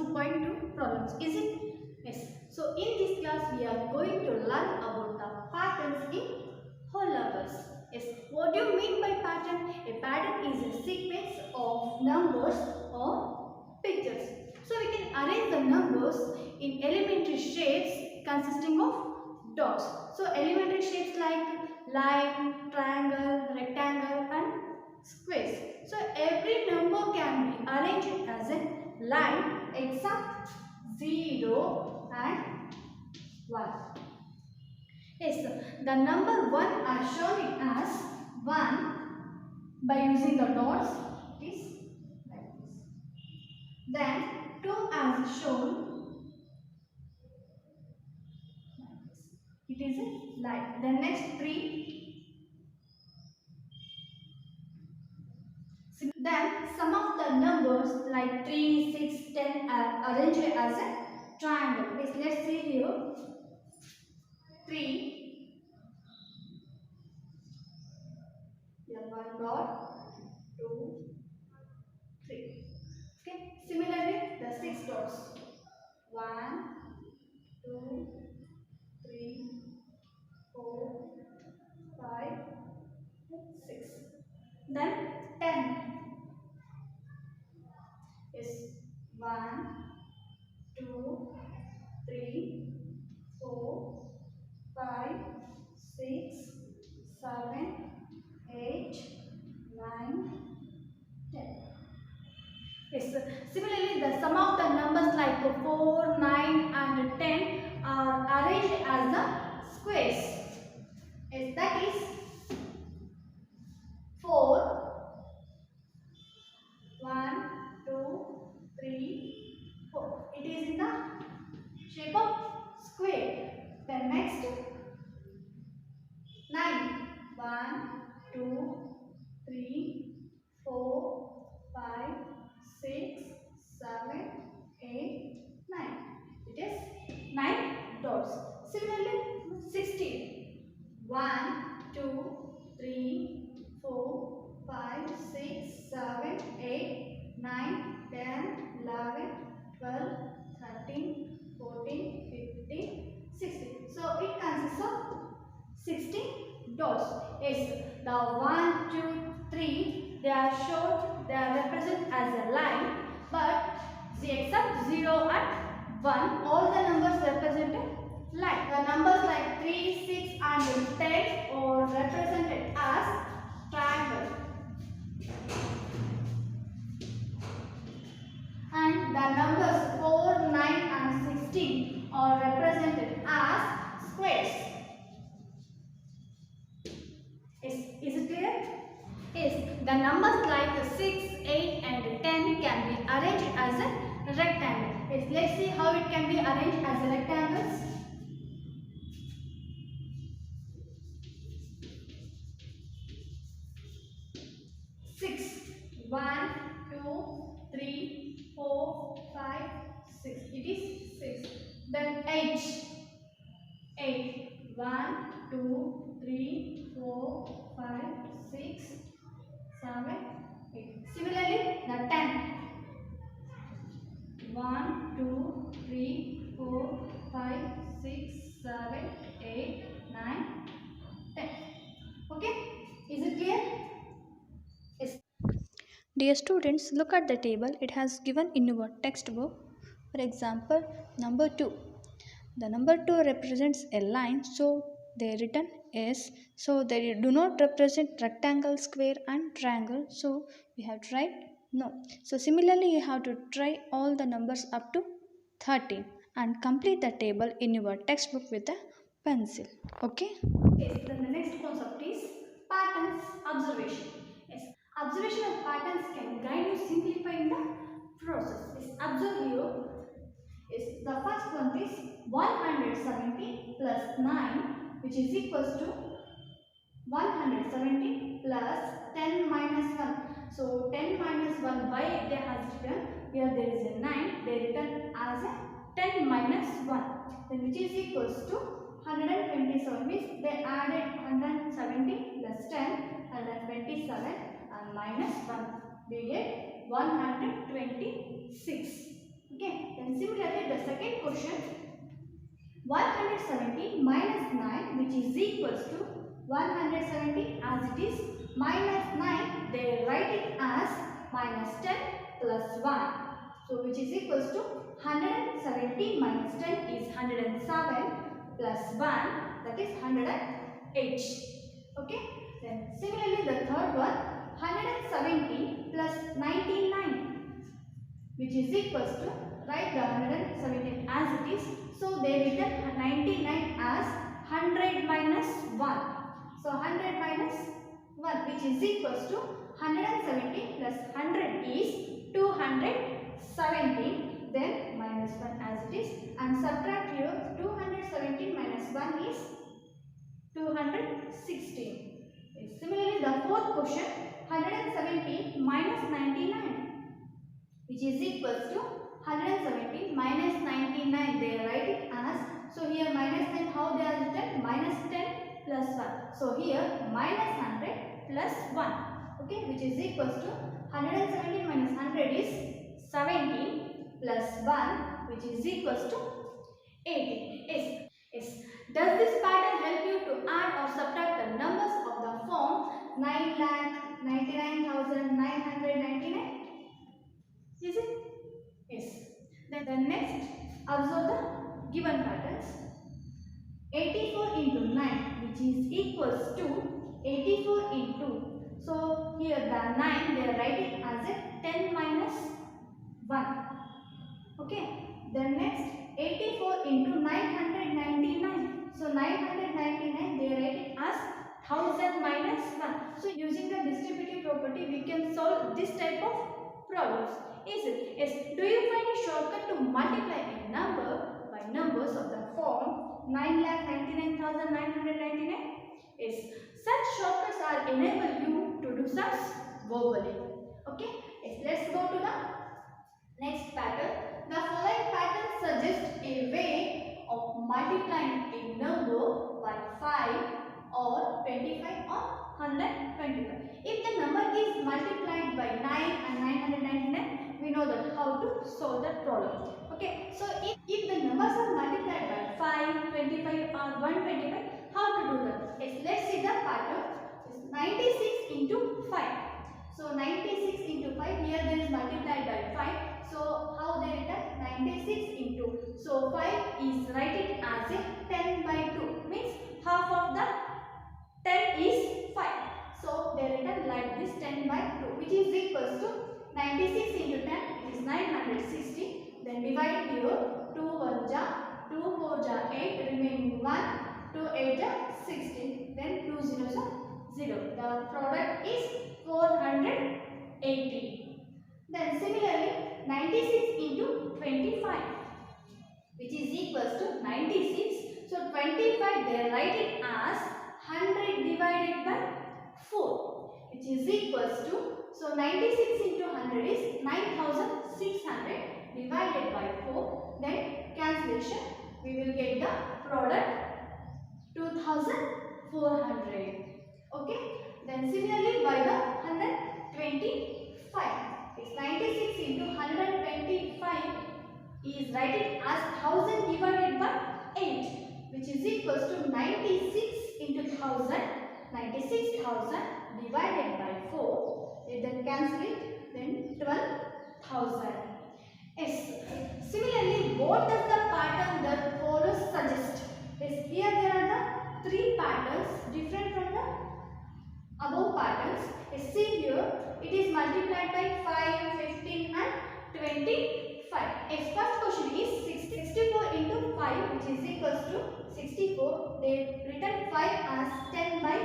2.2 problems, is it? Yes. So in this class we are going to learn about the patterns in whole numbers. Yes. What do you mean by pattern? A pattern is a sequence of numbers or pictures. So we can arrange the numbers in elementary shapes consisting of dots. So elementary shapes like line, triangle, rectangle and squares. So every number can be arranged as a line except 0 and 1. Yes, the number 1 are shown it as 1 by using the dots. It is like this. Then 2 as shown like this. It is a line. Then next 3. Then some of the numbers like 3, 6, 10 are arranged as a triangle. Yes, let's see here. 3. Here 1 dot, 2, 3. Okay. Similarly, the 6 dots. 1, 2, 3, 4, 5, 6. Then 10 is 1, 2, 3, 4, 5, 6, 7, 8, 9, 10. Yes. Similarly, the sum of the numbers like 4, 9 and 10 are arranged as the squares. Yes, that is 4, 1, 2, 3, 4. It is in the shape of square. Then next 9. 1, 2, 3, 4, 5, 6, 7, 8, 9. It is 9 dots. Similarly, 16. 1, 2, 3, 4, 5, 6, 7, 8, 9, 10, 11, 12, 13, 14, 15, 16. So it consists of 16 dots. Yes, the 1, 2, 3 they are shown, they are represented as a line, but except 0 and 1, all the numbers represented line. The numbers like 3, 6 and 10 are represented as triangle. And the numbers 4, 9 and 16 are represented as squares. Is it clear? Yes, the numbers like 6, 8 and 10 can be arranged as a rectangle. Yes, let's see how it can be arranged as a rectangles. Six. 1, 2, 3, 4, 5, 6. It is 6. Then 8. 8. 1, 2, 3, 4, 5, 6, 7, 8. Similarly, the 10. 1, 2, 3, 4, 5, 6, 7, 8, 9, 10. Okay? Is it clear? Yes. Dear students, look at the table. It has given in your textbook. For example, number 2. The number 2 represents a line, so they written is. So they do not represent rectangle, square and triangle. So we have to write no. So similarly, you have to try all the numbers up to 13 and complete the table in your textbook with a pencil. Okay? Yes, then the next concept is patterns observation. Yes, observation of patterns can guide you simplifying the process. Yes, observe here. Yes, the first one is 170 plus 9, which is equals to 170 plus 10 minus 1. So 10 minus 1, why they have written? Here there is a 9, they written as a 10 minus 1, then which is equals to 127, means they added 170 plus 10, 127 and minus 1. We get 126. Okay, then similarly the second question, 170 minus 9 which is equals to 170 as it is minus 9, they write it as minus 10 plus 1. So which is equals to 170 minus 10 is 107 plus 1, that is 108. Okay, then similarly the third one, 170 plus 99 which is equals to, write the 117 as it is. So they written 99 as 100 minus 1. So 100 minus 1 which is equals to 170 plus 100 is 217. Then minus 1 as it is, and subtract here 217 minus 1 is 216. Similarly the fourth question, 170 minus 99 which is equals to 170 minus 99, they write it as, so here minus 10, how they are written, minus 10 plus 1. So here minus 100 plus 1, okay, which is equals to 170 minus 100 is 17 plus 1 which is equals to 18. Yes. Does this pattern help you to add or subtract the numbers of the form 9,99,999? Is it? Yes. Then the next, observe the given patterns. 84 into 9 which is equals to 84 into. So here the 9 they are writing as a 10 minus 1. Okay. Then next 84 into 999. So 999 they are writing as 1000 minus 1. So using the distributive property we can solve this type of problems. Is it? Yes. Do you find a shortcut to multiply a number by numbers of the form 9,99,999? Yes. Such shortcuts are enable you to do such verbally. Okay. Yes. Let's go to the next pattern. The following pattern suggests a way of multiplying a number by 5 or 25 or 125. If the number is multiplied by 9 and 999, we know that how to solve that problem. Okay, so if the numbers are multiplied by 5, 25 or 125, how to do that? Yes, let's see the pattern. It's 96 into 5. So 96 into 5, here there is multiplied by 5. So how they written? 96 into. So 5 is writing as a 10 by 2. Means half of the 10 is 5. So they written like this, 10 by 2, which is equals to 96 into 10 is 960. Then divide here, 2 1 ja, 2 4 ja 8, remaining 1, 2 8 ja 16. Then 2 zeros are 0. The product is 480. Then similarly 96 into 25 which is equals to 96. So 25 they write it as 100 divided by 4 which is equals to, so 96 into 100 is 9600 divided by 4, then cancellation we will get the product 2400. Okay, then similarly by the 125, it's 96 into 125 is writing as 1000 divided by 8 which is equals to 96 into 1000, 96,000 divided by 4, then cancel it, then 12,000. Yes. Similarly, what does the pattern that follows suggest? Yes, here there are the 3 patterns different from the above patterns. Yes, see here it is multiplied by 5, 15 and 25. Yes, first question is 64 into 5 which is equals to 64. They written 5 as 10 by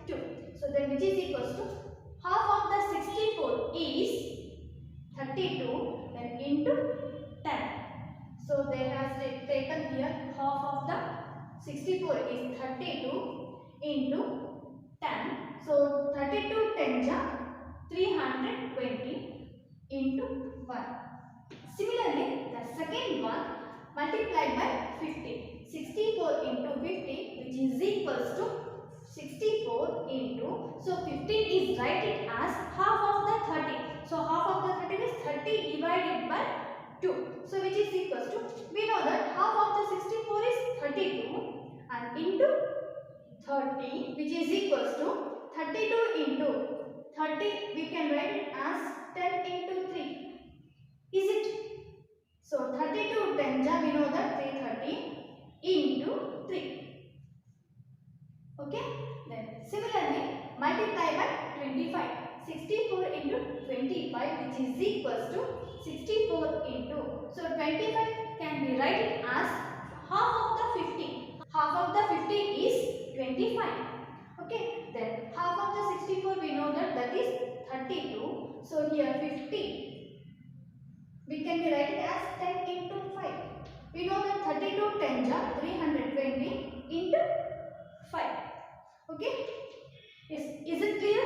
2. So then which is equals to half of the 64 is 32, then into 10. So they have taken here half of the 64 is 32 into 10. So 32 10 ja 320 into 1. Similarly, the second one multiplied by 50. 64 into 50 which is equals to 64 into, so 15 is writing as half of the 30. So half of the 30 is 30 divided by 2. So 30, which is equals to 32 into 30, we can write it as 10 into 3. Is it? So 32 10 we know that 330 into 3. Okay. Then similarly multiply by 25. 64 into 25, which is equals to 64 into. So 25 can be written as half of the 50. Half of the 50 is 25. Okay. Then half of the 64 we know that is 32. So here 50. We can be written as 10 into 5. We know that 32 10 320 into 5. Okay. Is it clear?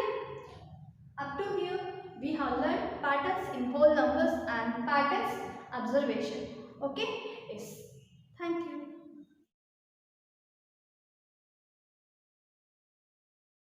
Up to here we have learned patterns in whole numbers and patterns observation. Okay.